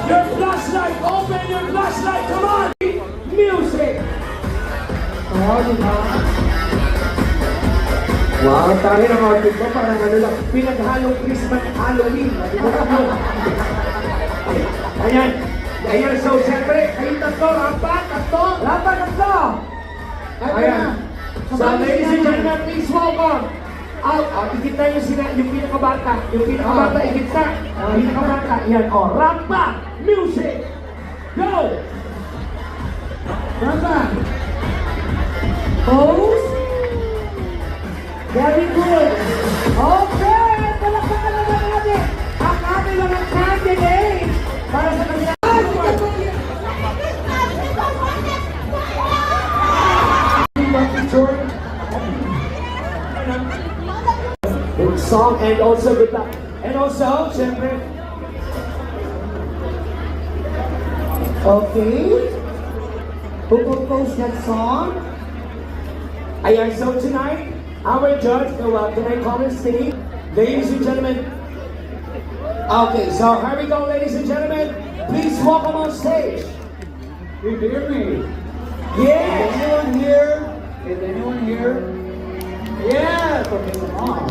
your flashlight. Open your flashlight. Come on. Music. Oh, di ba? Wow, tayo ng outfit mo. Parang ano lang, pinaghalong Christmas Halloween. Ayan. Ayan, so siyempre, kayong tatlo, rapat, tatlo. Ayan. So, ladies and gentlemen, please welcome. Ikita nyo sila, yung pinakabata. Ikita. Pinakabata. Yan, rampa. Music. Go! Rampa. Pose. Very good. Okay, palakpakan naman natin ang aming mga candidate para sa kanila. Good song and also good luck. And also, syempre. Okay. Who composed that song? Ayan, so tonight, our judge, can I call him Steve? Ladies and gentlemen. Okay, so here we go, ladies and gentlemen. Please welcome on stage. You hear me? Yeah. Is anyone here? Is anyone here? Yes. Okay, come on.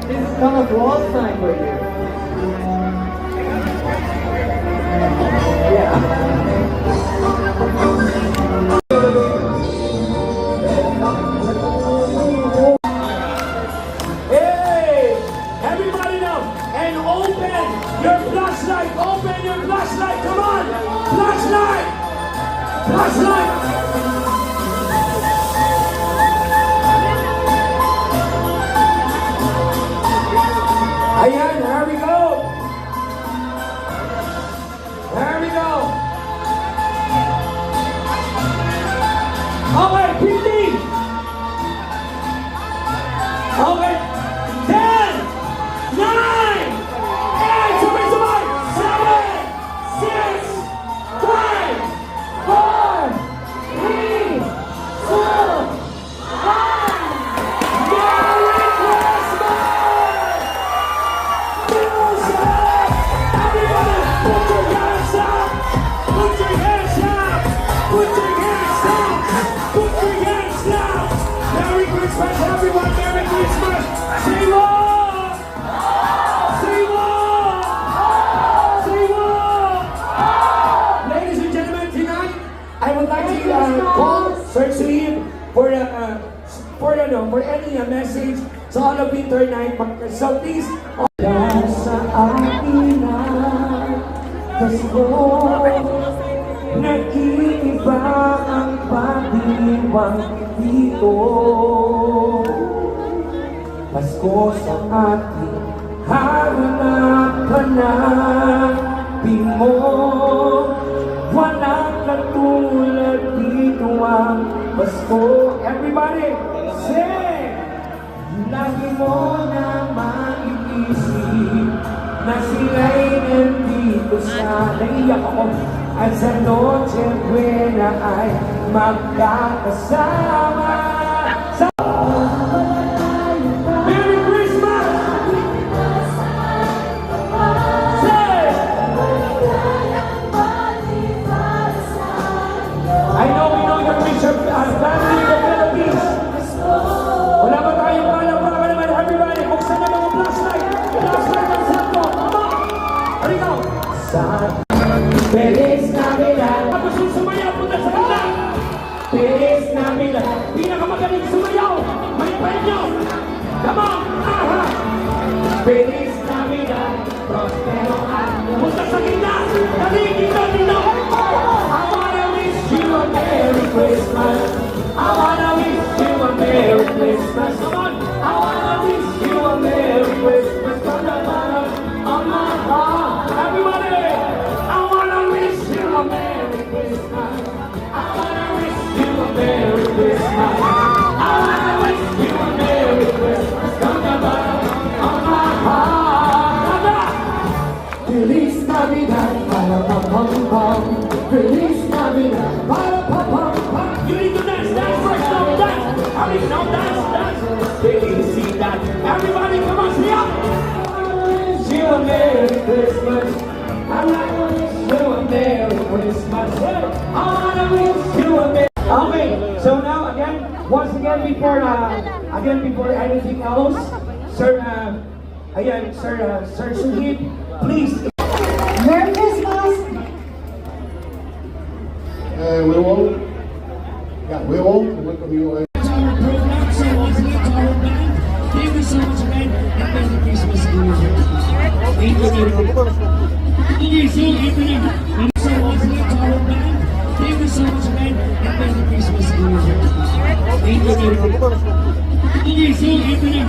This is kind of lost time for you. Yeah. Ayan, here we go. Here we go. Okay, 15. Okay, 10, 9, 8, sabay, 7, 6, 5, 4, 3, 2, 1 for any message sa all of Winter Night. So please, sa akin na Pasko, nag-iiba ang pag-iwang dito. Pasko sa ating hanap hanapin mo. Walang katulad dito ang Pasko. Everybody, sing! Lagi mo na maiisip na sila'y nandito sa naiyak ako at sa Noche Buena ay magkakasama sa Merry Christmas! Sing! I know we know your Bishop family in the Philippines. Wala ba tayong palakpakan naman, everybody? Buksan na mga flashlight. Flashlight ang sakto. Come on! Here we go. Feliz Navidad. Tapos yung sumayaw, punta sa kanila. Feliz Navidad. Pinakamagaling sumayaw. May premyo. Come on! Aha! Feliz Navidad. Prospero año. Punta sa gitna. Dali, dito. I wanna wish you a Merry Christmas. I wanna wish you a Merry Christmas. Come on. I wanna wish you a Merry Christmas from the bottom of my heart. Everybody, I wanna wish you a Merry Christmas. I wanna wish you a Merry Christmas. I wanna wish you a Merry Christmas from the bottom of my heart. Feliz Navidad, para pam pam pam. Feliz Navidad, para pam pam pam. You need to dance first, dance. I mean, no, dance. Felicidad. Everybody, come on, see up. I wanna wish you a Merry Christmas. I wanna wish you before anything else, Sir, Sir Suhib, please. Merry Christmas! We all welcome you. Our program, so once again to our band, thank you so much again, and Merry Christmas to you. Thank you very much. Okay, so evening. So once again to our band, thank you so much again, and Merry Christmas to you. Thank you very much. Okay, so evening.